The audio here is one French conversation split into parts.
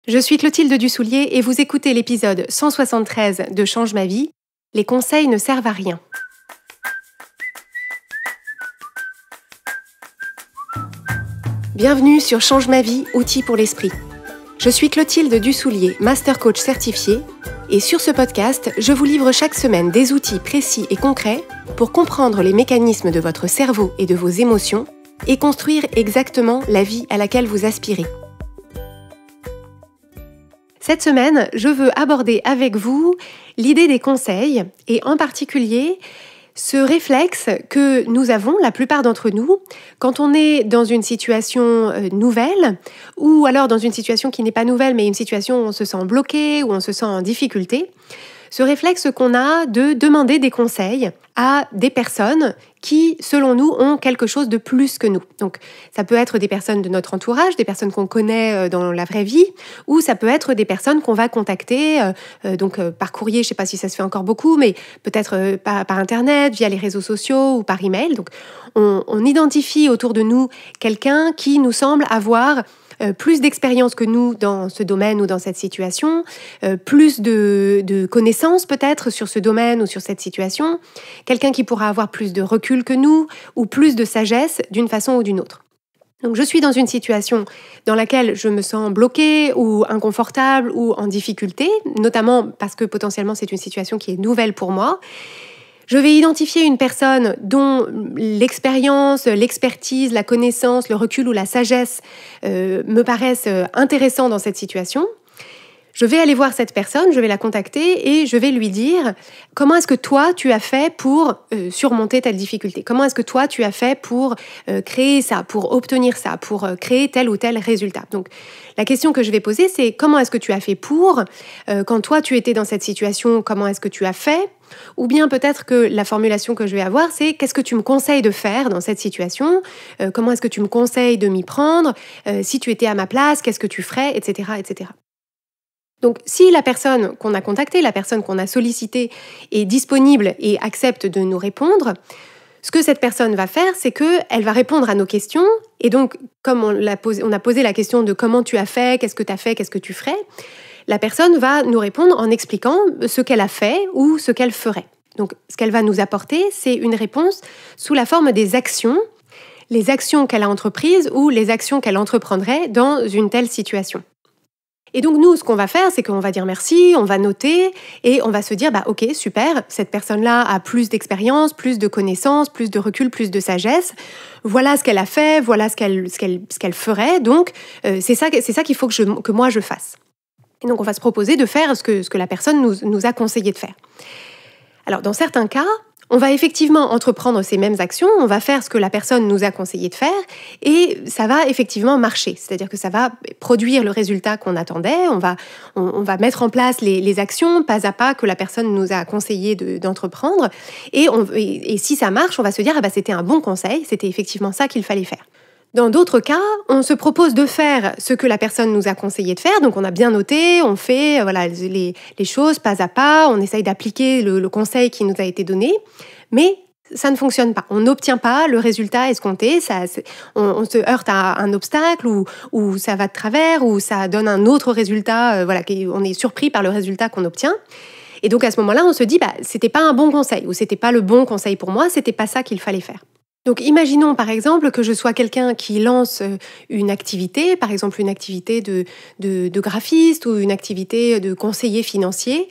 Je suis Clotilde Dussoulier et vous écoutez l'épisode 173 de Change ma vie. Les conseils ne servent à rien. Bienvenue sur Change ma vie, outils pour l'esprit. Je suis Clotilde Dussoulier, Master Coach certifié, et sur ce podcast, je vous livre chaque semaine des outils précis et concrets pour comprendre les mécanismes de votre cerveau et de vos émotions et construire exactement la vie à laquelle vous aspirez. Cette semaine, je veux aborder avec vous l'idée des conseils et en particulier ce réflexe que nous avons, la plupart d'entre nous, quand on est dans une situation nouvelle ou alors dans une situation qui n'est pas nouvelle mais une situation où on se sent bloqué, où on se sent en difficulté. Ce réflexe qu'on a de demander des conseils à des personnes qui, selon nous, ont quelque chose de plus que nous. Donc, ça peut être des personnes de notre entourage, des personnes qu'on connaît dans la vraie vie, ou ça peut être des personnes qu'on va contacter, par courrier, je ne sais pas si ça se fait encore beaucoup, mais peut-être par Internet, via les réseaux sociaux ou par email. Donc, on identifie autour de nous quelqu'un qui nous semble avoir plus d'expérience que nous dans ce domaine ou dans cette situation, plus de connaissances peut-être sur ce domaine ou sur cette situation, quelqu'un qui pourra avoir plus de recul que nous ou plus de sagesse d'une façon ou d'une autre. Donc je suis dans une situation dans laquelle je me sens bloquée ou inconfortable ou en difficulté, notamment parce que potentiellement c'est une situation qui est nouvelle pour moi. Je vais identifier une personne dont l'expérience, l'expertise, la connaissance, le recul ou la sagesse me paraissent intéressants dans cette situation. Je vais aller voir cette personne, je vais la contacter et je vais lui dire comment est-ce que toi tu as fait pour surmonter telle difficulté, comment est-ce que toi tu as fait pour créer ça, pour obtenir ça, pour créer tel ou tel résultat. Donc la question que je vais poser c'est comment est-ce que tu as fait pour, quand toi tu étais dans cette situation, comment est-ce que tu as fait? Ou bien peut-être que la formulation que je vais avoir, c'est qu'est-ce que tu me conseilles de faire dans cette situation? Comment est-ce que tu me conseilles de m'y prendre? Si tu étais à ma place, qu'est-ce que tu ferais? Etc., etc. Donc, si la personne qu'on a contactée, la personne qu'on a sollicitée est disponible et accepte de nous répondre, ce que cette personne va faire, c'est qu'elle va répondre à nos questions. Et donc, comme on a posé la question de comment tu as fait, qu'est-ce que tu as fait, qu'est-ce que tu ferais, la personne va nous répondre en expliquant ce qu'elle a fait ou ce qu'elle ferait. Donc, ce qu'elle va nous apporter, c'est une réponse sous la forme des actions, les actions qu'elle a entreprises ou les actions qu'elle entreprendrait dans une telle situation. Et donc nous, ce qu'on va faire, c'est qu'on va dire merci, on va noter et on va se dire ok, super, cette personne-là a plus d'expérience, plus de connaissances, plus de recul, plus de sagesse. Voilà ce qu'elle a fait, voilà ce qu'elle ferait. Donc c'est ça qu'il faut que moi je fasse. Et donc on va se proposer de faire ce que la personne nous a conseillé de faire. Alors dans certains cas, on va effectivement entreprendre ces mêmes actions, on va faire ce que la personne nous a conseillé de faire et ça va effectivement marcher. C'est-à-dire que ça va produire le résultat qu'on attendait, on va mettre en place les actions pas à pas que la personne nous a conseillé d'entreprendre et si ça marche, on va se dire c'était un bon conseil, c'était effectivement ça qu'il fallait faire. Dans d'autres cas, on se propose de faire ce que la personne nous a conseillé de faire, donc on a bien noté, on fait les choses pas à pas, on essaye d'appliquer le conseil qui nous a été donné, mais ça ne fonctionne pas. On n'obtient pas le résultat escompté, on se heurte à un obstacle ou ça va de travers ou ça donne un autre résultat, on est surpris par le résultat qu'on obtient. Et donc à ce moment-là, on se dit c'était pas un bon conseil ou c'était pas le bon conseil pour moi, c'était pas ça qu'il fallait faire. Donc imaginons par exemple que je sois quelqu'un qui lance une activité, par exemple une activité de graphiste ou une activité de conseiller financier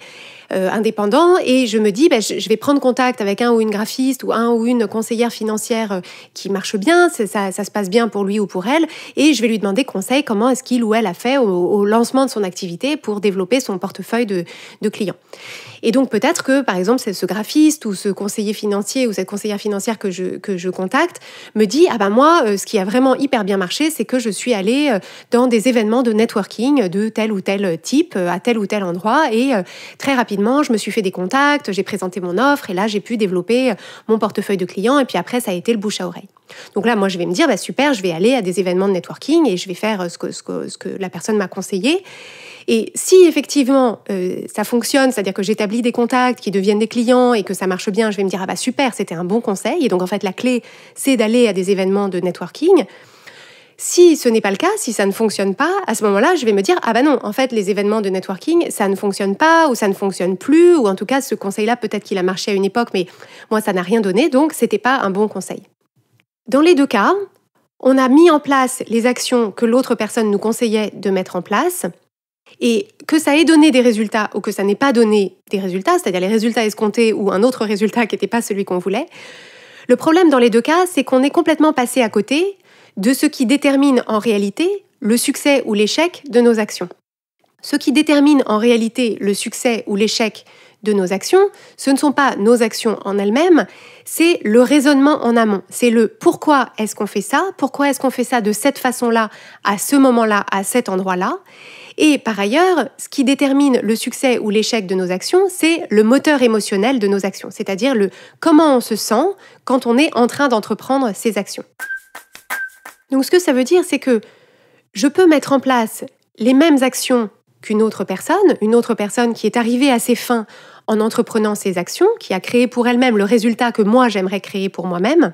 indépendant et je me dis je vais prendre contact avec un ou une graphiste ou un ou une conseillère financière qui marche bien, ça se passe bien pour lui ou pour elle et je vais lui demander conseil comment est-ce qu'il ou elle a fait au lancement de son activité pour développer son portefeuille de clients. Et donc peut-être que, par exemple, c'est ce graphiste ou ce conseiller financier ou cette conseillère financière que je contacte me dit moi, ce qui a vraiment hyper bien marché, c'est que je suis allée dans des événements de networking de tel ou tel type, à tel ou tel endroit et très rapidement, je me suis fait des contacts, j'ai présenté mon offre et là, j'ai pu développer mon portefeuille de clients et puis après, ça a été le bouche à oreille. Donc là, moi, je vais me dire, super, je vais aller à des événements de networking et je vais faire ce que la personne m'a conseillé. Et si effectivement ça fonctionne, c'est-à-dire que j'établis des contacts qui deviennent des clients et que ça marche bien, je vais me dire super, c'était un bon conseil. Et donc en fait la clé, c'est d'aller à des événements de networking. Si ce n'est pas le cas, si ça ne fonctionne pas, à ce moment-là, je vais me dire « Ah bah non, en fait, les événements de networking, ça ne fonctionne pas ou ça ne fonctionne plus, ou en tout cas, ce conseil-là, peut-être qu'il a marché à une époque, mais moi, ça n'a rien donné, donc c'était pas un bon conseil. » Dans les deux cas, on a mis en place les actions que l'autre personne nous conseillait de mettre en place, et que ça ait donné des résultats ou que ça n'ait pas donné des résultats, c'est-à-dire les résultats escomptés ou un autre résultat qui n'était pas celui qu'on voulait, le problème dans les deux cas, c'est qu'on est complètement passé à côté de ce qui détermine en réalité le succès ou l'échec de nos actions. Ce qui détermine en réalité le succès ou l'échec de nos actions, ce ne sont pas nos actions en elles-mêmes, c'est le raisonnement en amont. C'est le pourquoi est-ce qu'on fait ça, pourquoi est-ce qu'on fait ça de cette façon-là, à ce moment-là, à cet endroit-là. Et par ailleurs, ce qui détermine le succès ou l'échec de nos actions, c'est le moteur émotionnel de nos actions, c'est-à-dire le comment on se sent quand on est en train d'entreprendre ces actions. Donc ce que ça veut dire, c'est que je peux mettre en place les mêmes actions qu'une autre personne qui est arrivée à ses fins en entreprenant ces actions, qui a créé pour elle-même le résultat que moi j'aimerais créer pour moi-même.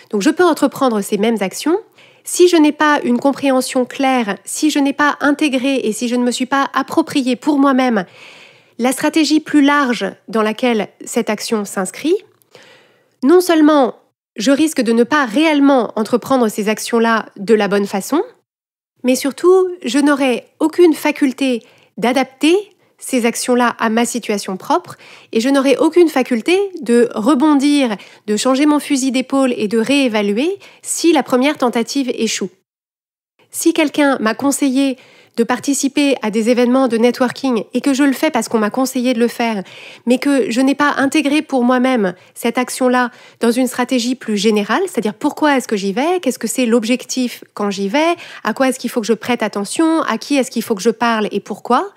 Donc je peux entreprendre ces mêmes actions. Si je n'ai pas une compréhension claire, si je n'ai pas intégré et si je ne me suis pas approprié pour moi-même la stratégie plus large dans laquelle cette action s'inscrit, non seulement je risque de ne pas réellement entreprendre ces actions-là de la bonne façon, mais surtout, je n'aurai aucune faculté d'adapter ces actions-là à ma situation propre et je n'aurai aucune faculté de rebondir, de changer mon fusil d'épaule et de réévaluer si la première tentative échoue. Si quelqu'un m'a conseillé de participer à des événements de networking et que je le fais parce qu'on m'a conseillé de le faire, mais que je n'ai pas intégré pour moi-même cette action-là dans une stratégie plus générale, c'est-à-dire pourquoi est-ce que j'y vais, qu'est-ce que c'est l'objectif quand j'y vais, à quoi est-ce qu'il faut que je prête attention, à qui est-ce qu'il faut que je parle et pourquoi.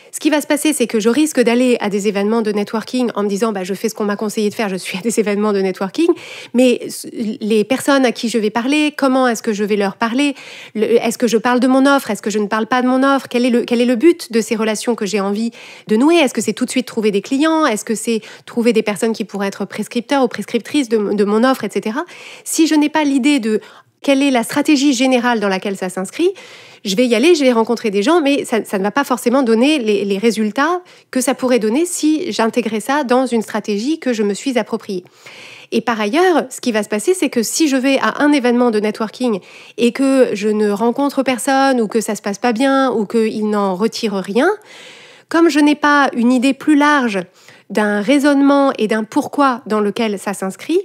Ce qui va se passer, c'est que je risque d'aller à des événements de networking en me disant je fais ce qu'on m'a conseillé de faire, je suis à des événements de networking, mais les personnes à qui je vais parler, comment est-ce que je vais leur parler, est-ce que je parle de mon offre, est-ce que je ne parle pas de mon offre, quel est le but de ces relations que j'ai envie de nouer, est-ce que c'est tout de suite trouver des clients, est-ce que c'est trouver des personnes qui pourraient être prescripteurs ou prescriptrices de mon offre, etc. Si je n'ai pas l'idée de quelle est la stratégie générale dans laquelle ça s'inscrit, je vais y aller, je vais rencontrer des gens, mais ça ne va pas forcément donner les résultats que ça pourrait donner si j'intégrais ça dans une stratégie que je me suis appropriée. Et par ailleurs, ce qui va se passer, c'est que si je vais à un événement de networking et que je ne rencontre personne ou que ça se passe pas bien ou qu'il n'en retire rien, comme je n'ai pas une idée plus large d'un raisonnement et d'un pourquoi dans lequel ça s'inscrit,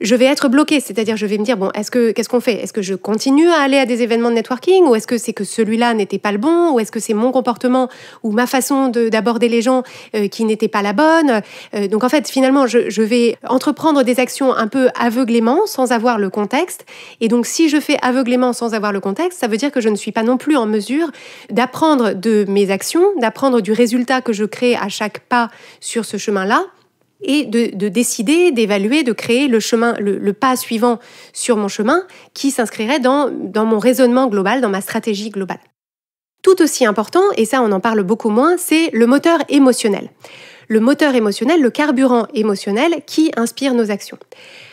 je vais être bloquée, c'est-à-dire je vais me dire, qu'est-ce qu'on fait? Est-ce que je continue à aller à des événements de networking ou est-ce que c'est que celui-là n'était pas le bon ou est-ce que c'est mon comportement ou ma façon d'aborder les gens qui n'était pas la bonne? Donc en fait, finalement, je vais entreprendre des actions un peu aveuglément sans avoir le contexte. Et donc si je fais aveuglément sans avoir le contexte, ça veut dire que je ne suis pas non plus en mesure d'apprendre de mes actions, d'apprendre du résultat que je crée à chaque pas sur ce chemin-là, et de décider, d'évaluer, de créer le chemin, le pas suivant sur mon chemin qui s'inscrirait dans mon raisonnement global, dans ma stratégie globale. Tout aussi important, et ça on en parle beaucoup moins, c'est le moteur émotionnel. Le moteur émotionnel, le carburant émotionnel qui inspire nos actions.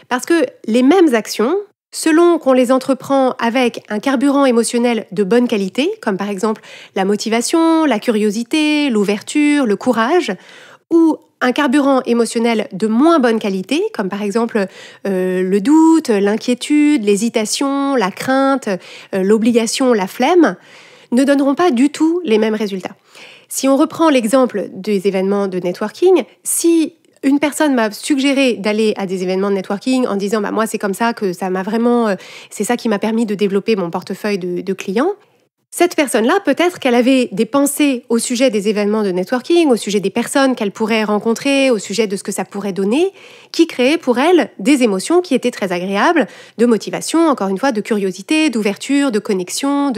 Parce que les mêmes actions, selon qu'on les entreprend avec un carburant émotionnel de bonne qualité, comme par exemple la motivation, la curiosité, l'ouverture, le courage, ou un carburant émotionnel de moins bonne qualité, comme par exemple le doute, l'inquiétude, l'hésitation, la crainte, l'obligation, la flemme, ne donneront pas du tout les mêmes résultats. Si on reprend l'exemple des événements de networking, si une personne m'a suggéré d'aller à des événements de networking en disant moi c'est comme ça que ça m'a vraiment, c'est ça qui m'a permis de développer mon portefeuille de clients, cette personne-là, peut-être qu'elle avait des pensées au sujet des événements de networking, au sujet des personnes qu'elle pourrait rencontrer, au sujet de ce que ça pourrait donner, qui créaient pour elle des émotions qui étaient très agréables, de motivation, encore une fois, de curiosité, d'ouverture, de connexion,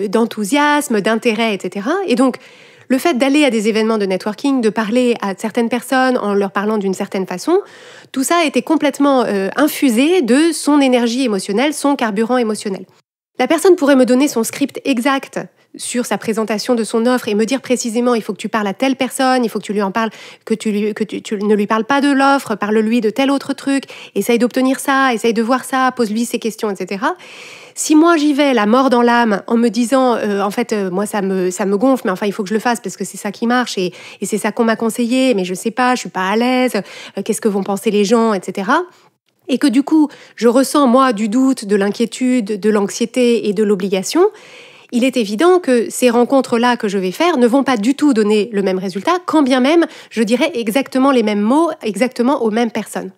d'enthousiasme, d'intérêt, etc. Et donc, le fait d'aller à des événements de networking, de parler à certaines personnes en leur parlant d'une certaine façon, tout ça a été complètement infusé de son énergie émotionnelle, son carburant émotionnel. La personne pourrait me donner son script exact sur sa présentation de son offre et me dire précisément il faut que tu parles à telle personne, il faut que tu lui en parles, que tu ne lui parles pas de l'offre, parle-lui de tel autre truc, essaye d'obtenir ça, essaye de voir ça, pose-lui ces questions, etc. Si moi j'y vais la mort dans l'âme en me disant moi ça me gonfle, mais enfin il faut que je le fasse parce que c'est ça qui marche et c'est ça qu'on m'a conseillé, mais je sais pas, je suis pas à l'aise, qu'est-ce que vont penser les gens, etc. Et que du coup je ressens moi du doute, de l'inquiétude, de l'anxiété et de l'obligation, il est évident que ces rencontres-là que je vais faire ne vont pas du tout donner le même résultat, quand bien même je dirais exactement les mêmes mots, exactement aux mêmes personnes.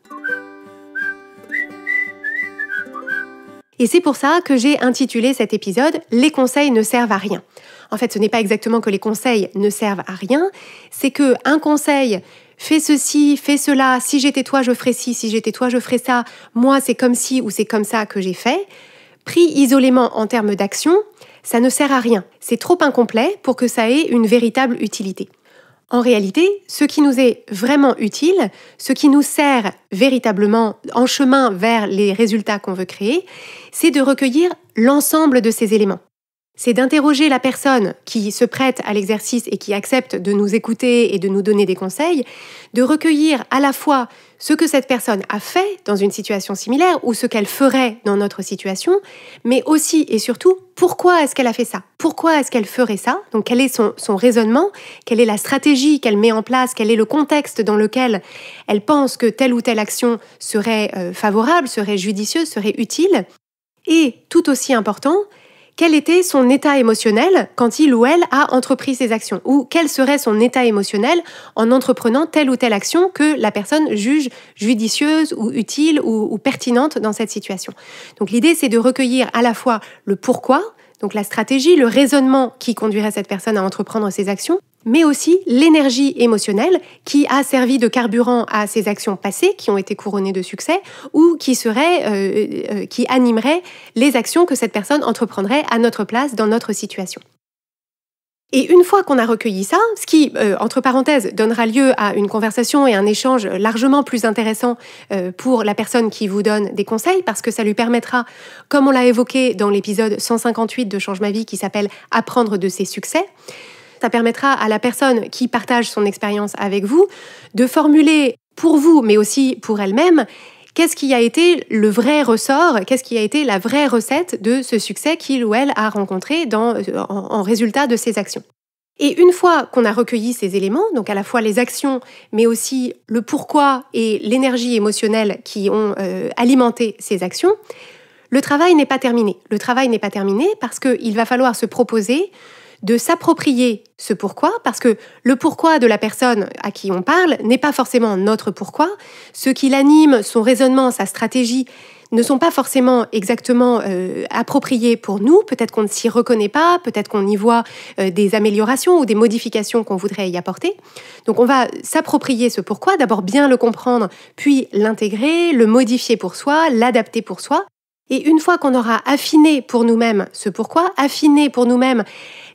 Et c'est pour ça que j'ai intitulé cet épisode « Les conseils ne servent à rien ». En fait, ce n'est pas exactement que les conseils ne servent à rien, c'est qu'un conseil « fais ceci, fais cela, si j'étais toi, je ferais ci, si j'étais toi, je ferais ça, moi, c'est comme ci ou c'est comme ça que j'ai fait », pris isolément en termes d'action, ça ne sert à rien. C'est trop incomplet pour que ça ait une véritable utilité. En réalité, ce qui nous est vraiment utile, ce qui nous sert véritablement en chemin vers les résultats qu'on veut créer, c'est de recueillir l'ensemble de ces éléments. C'est d'interroger la personne qui se prête à l'exercice et qui accepte de nous écouter et de nous donner des conseils, de recueillir à la fois ce que cette personne a fait dans une situation similaire ou ce qu'elle ferait dans notre situation, mais aussi et surtout, pourquoi est-ce qu'elle a fait ça? Pourquoi est-ce qu'elle ferait ça? Donc, quel est son raisonnement? Quelle est la stratégie qu'elle met en place? Quel est le contexte dans lequel elle pense que telle ou telle action serait favorable, serait judicieuse, serait utile? Et, tout aussi important, quel était son état émotionnel quand il ou elle a entrepris ces actions? Ou quel serait son état émotionnel en entreprenant telle ou telle action que la personne juge judicieuse ou utile ou pertinente dans cette situation? Donc l'idée, c'est de recueillir à la fois le pourquoi, donc la stratégie, le raisonnement qui conduirait cette personne à entreprendre ces actions, mais aussi l'énergie émotionnelle qui a servi de carburant à ces actions passées qui ont été couronnées de succès ou qui animerait les actions que cette personne entreprendrait à notre place dans notre situation. Et une fois qu'on a recueilli ça, ce qui, entre parenthèses, donnera lieu à une conversation et un échange largement plus intéressant pour la personne qui vous donne des conseils, parce que ça lui permettra, comme on l'a évoqué dans l'épisode 158 de Change ma vie qui s'appelle « Apprendre de ses succès », ça permettra à la personne qui partage son expérience avec vous de formuler pour vous, mais aussi pour elle-même, qu'est-ce qui a été le vrai ressort, qu'est-ce qui a été la vraie recette de ce succès qu'il ou elle a rencontré en résultat de ses actions. Et une fois qu'on a recueilli ces éléments, donc à la fois les actions, mais aussi le pourquoi et l'énergie émotionnelle qui ont alimenté ces actions, le travail n'est pas terminé. Le travail n'est pas terminé parce qu'il va falloir se proposer de s'approprier ce pourquoi, parce que le pourquoi de la personne à qui on parle n'est pas forcément notre pourquoi. Ce qui l'anime, son raisonnement, sa stratégie, ne sont pas forcément exactement appropriés pour nous. Peut-être qu'on ne s'y reconnaît pas, peut-être qu'on y voit des améliorations ou des modifications qu'on voudrait y apporter. Donc on va s'approprier ce pourquoi, d'abord bien le comprendre, puis l'intégrer, le modifier pour soi, l'adapter pour soi. Et une fois qu'on aura affiné pour nous-mêmes ce pourquoi, affiné pour nous-mêmes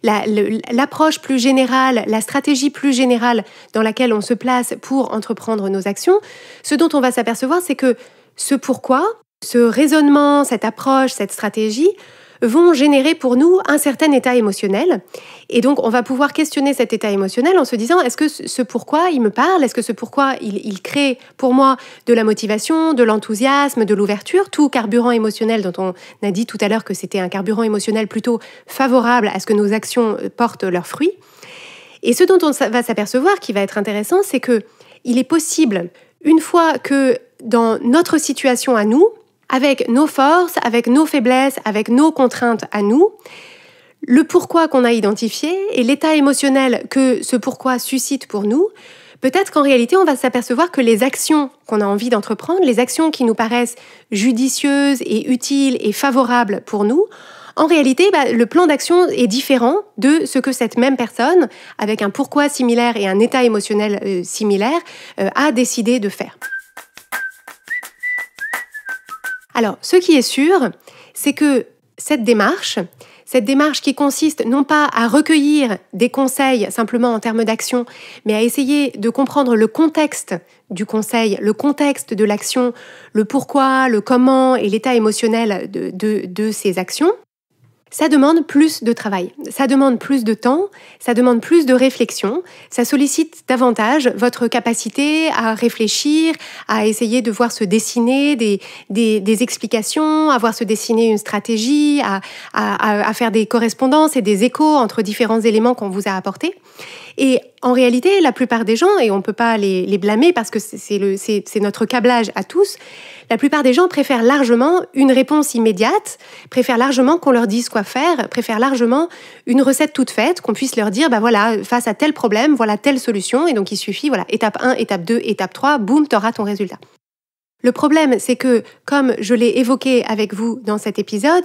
l'approche plus générale, la stratégie plus générale dans laquelle on se place pour entreprendre nos actions, ce dont on va s'apercevoir, c'est que ce pourquoi, ce raisonnement, cette approche, cette stratégie vont générer pour nous un certain état émotionnel. Et donc, on va pouvoir questionner cet état émotionnel en se disant, est-ce que ce pourquoi il me parle? Est-ce que ce pourquoi il crée pour moi de la motivation, de l'enthousiasme, de l'ouverture? Tout carburant émotionnel dont on a dit tout à l'heure que c'était un carburant émotionnel plutôt favorable à ce que nos actions portent leurs fruits. Et ce dont on va s'apercevoir, qui va être intéressant, c'est que il est possible, une fois que dans notre situation à nous, avec nos forces, avec nos faiblesses, avec nos contraintes à nous, le pourquoi qu'on a identifié et l'état émotionnel que ce pourquoi suscite pour nous, peut-être qu'en réalité, on va s'apercevoir que les actions qu'on a envie d'entreprendre, les actions qui nous paraissent judicieuses et utiles et favorables pour nous, en réalité, le plan d'action est différent de ce que cette même personne, avec un pourquoi similaire et un état émotionnel similaire, a décidé de faire. Alors, ce qui est sûr, c'est que cette démarche qui consiste non pas à recueillir des conseils simplement en termes d'action, mais à essayer de comprendre le contexte du conseil, le contexte de l'action, le pourquoi, le comment et l'état émotionnel de ces actions, Ça demande plus de travail, ça demande plus de temps, ça demande plus de réflexion, ça sollicite davantage votre capacité à réfléchir, à essayer de voir se dessiner des explications, à voir se dessiner une stratégie, à faire des correspondances et des échos entre différents éléments qu'on vous a apportés. Et en réalité, la plupart des gens, et on ne peut pas les blâmer parce que c'est notre câblage à tous, la plupart des gens préfèrent largement une réponse immédiate, préfèrent largement qu'on leur dise quoi faire, préfèrent largement une recette toute faite, qu'on puisse leur dire, voilà, face à tel problème, voilà telle solution, et donc il suffit, voilà, étape 1, étape 2, étape 3, boum, tu auras ton résultat. Le problème, c'est que, comme je l'ai évoqué avec vous dans cet épisode,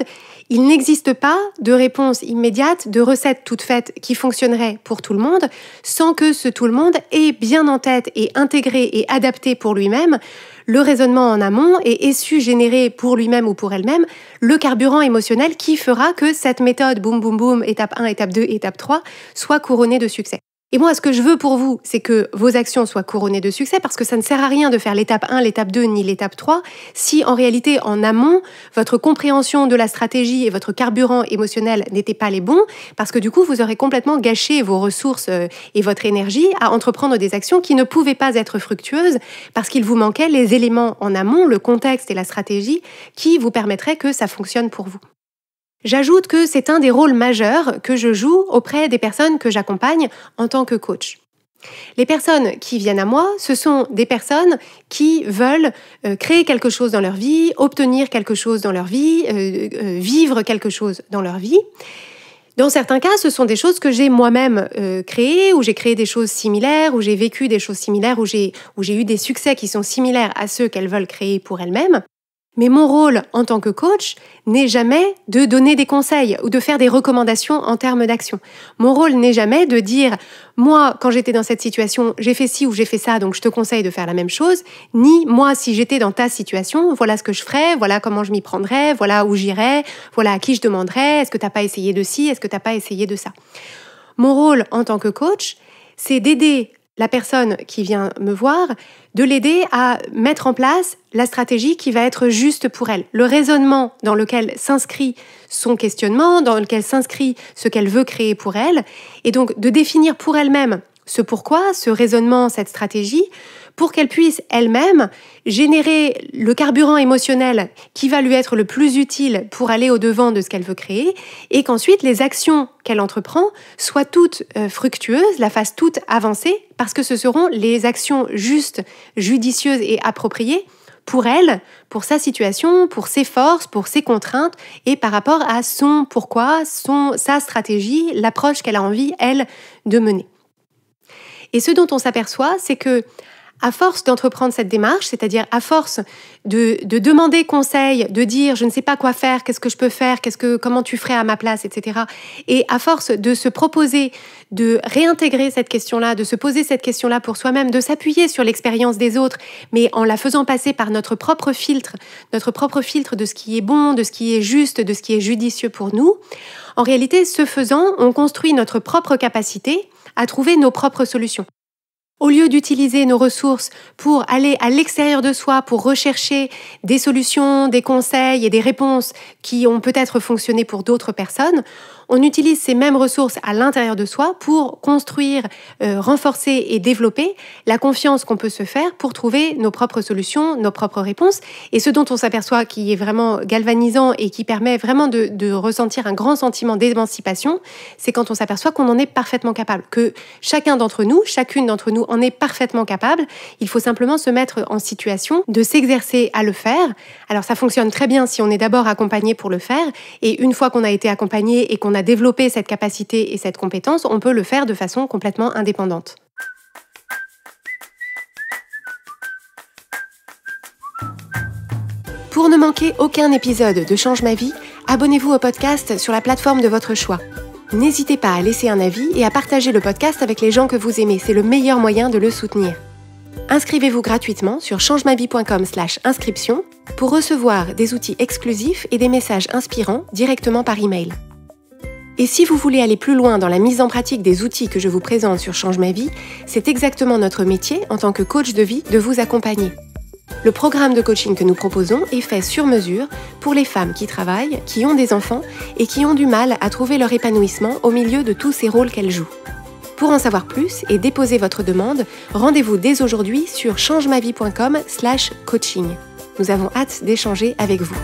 il n'existe pas de réponse immédiate, de recette toute faite qui fonctionnerait pour tout le monde, sans que ce tout le monde ait bien en tête et intégré et adapté pour lui-même le raisonnement en amont et ait su générer pour lui-même ou pour elle-même le carburant émotionnel qui fera que cette méthode, boum, boum, boum, étape 1, étape 2, étape 3, soit couronnée de succès. Et moi, ce que je veux pour vous, c'est que vos actions soient couronnées de succès parce que ça ne sert à rien de faire l'étape 1, l'étape 2, ni l'étape 3 si en réalité, en amont, votre compréhension de la stratégie et votre carburant émotionnel n'étaient pas les bons parce que du coup, vous aurez complètement gâché vos ressources et votre énergie à entreprendre des actions qui ne pouvaient pas être fructueuses parce qu'il vous manquait les éléments en amont, le contexte et la stratégie qui vous permettraient que ça fonctionne pour vous. J'ajoute que c'est un des rôles majeurs que je joue auprès des personnes que j'accompagne en tant que coach. Les personnes qui viennent à moi, ce sont des personnes qui veulent créer quelque chose dans leur vie, obtenir quelque chose dans leur vie, vivre quelque chose dans leur vie. Dans certains cas, ce sont des choses que j'ai moi-même créées, où j'ai créé des choses similaires, où j'ai vécu des choses similaires, où j'ai eu des succès qui sont similaires à ceux qu'elles veulent créer pour elles-mêmes. Mais mon rôle en tant que coach n'est jamais de donner des conseils ou de faire des recommandations en termes d'action. Mon rôle n'est jamais de dire « moi, quand j'étais dans cette situation, j'ai fait ci ou j'ai fait ça, donc je te conseille de faire la même chose », ni « moi, si j'étais dans ta situation, voilà ce que je ferais, voilà comment je m'y prendrais, voilà où j'irais, voilà à qui je demanderais, est-ce que tu n'as pas essayé de ci, est-ce que tu n'as pas essayé de ça ». Mon rôle en tant que coach, c'est d'aider la personne qui vient me voir, de l'aider à mettre en place la stratégie qui va être juste pour elle. Le raisonnement dans lequel s'inscrit son questionnement, dans lequel s'inscrit ce qu'elle veut créer pour elle, et donc de définir pour elle-même ce pourquoi, ce raisonnement, cette stratégie, pour qu'elle puisse elle-même générer le carburant émotionnel qui va lui être le plus utile pour aller au-devant de ce qu'elle veut créer et qu'ensuite les actions qu'elle entreprend soient toutes fructueuses, la fassent toutes avancer parce que ce seront les actions justes, judicieuses et appropriées pour elle, pour sa situation, pour ses forces, pour ses contraintes et par rapport à son pourquoi, sa stratégie, l'approche qu'elle a envie, elle, de mener. Et ce dont on s'aperçoit, c'est que à force d'entreprendre cette démarche, c'est-à-dire à force de demander conseil, de dire je ne sais pas quoi faire, qu'est-ce que je peux faire, comment tu ferais à ma place, etc. Et à force de se proposer de réintégrer cette question-là, de se poser cette question-là pour soi-même, de s'appuyer sur l'expérience des autres, mais en la faisant passer par notre propre filtre de ce qui est bon, de ce qui est juste, de ce qui est judicieux pour nous. En réalité, ce faisant, on construit notre propre capacité à trouver nos propres solutions. Au lieu d'utiliser nos ressources pour aller à l'extérieur de soi, pour rechercher des solutions, des conseils et des réponses qui ont peut-être fonctionné pour d'autres personnes, on utilise ces mêmes ressources à l'intérieur de soi pour construire, renforcer et développer la confiance qu'on peut se faire pour trouver nos propres solutions, nos propres réponses. Et ce dont on s'aperçoit qui est vraiment galvanisant et qui permet vraiment de ressentir un grand sentiment d'émancipation, c'est quand on s'aperçoit qu'on en est parfaitement capable, que chacune d'entre nous en est parfaitement capable. Il faut simplement se mettre en situation de s'exercer à le faire. Alors ça fonctionne très bien si on est d'abord accompagné pour le faire. Et une fois qu'on a été accompagné et qu'on a développé cette capacité et cette compétence, on peut le faire de façon complètement indépendante. Pour ne manquer aucun épisode de Change ma vie, abonnez-vous au podcast sur la plateforme de votre choix. N'hésitez pas à laisser un avis et à partager le podcast avec les gens que vous aimez, c'est le meilleur moyen de le soutenir. Inscrivez-vous gratuitement sur changemavie.com/inscription pour recevoir des outils exclusifs et des messages inspirants directement par email. Et si vous voulez aller plus loin dans la mise en pratique des outils que je vous présente sur Change ma vie, c'est exactement notre métier en tant que coach de vie de vous accompagner. Le programme de coaching que nous proposons est fait sur mesure pour les femmes qui travaillent, qui ont des enfants et qui ont du mal à trouver leur épanouissement au milieu de tous ces rôles qu'elles jouent. Pour en savoir plus et déposer votre demande, rendez-vous dès aujourd'hui sur changemavie.com/coaching. Nous avons hâte d'échanger avec vous.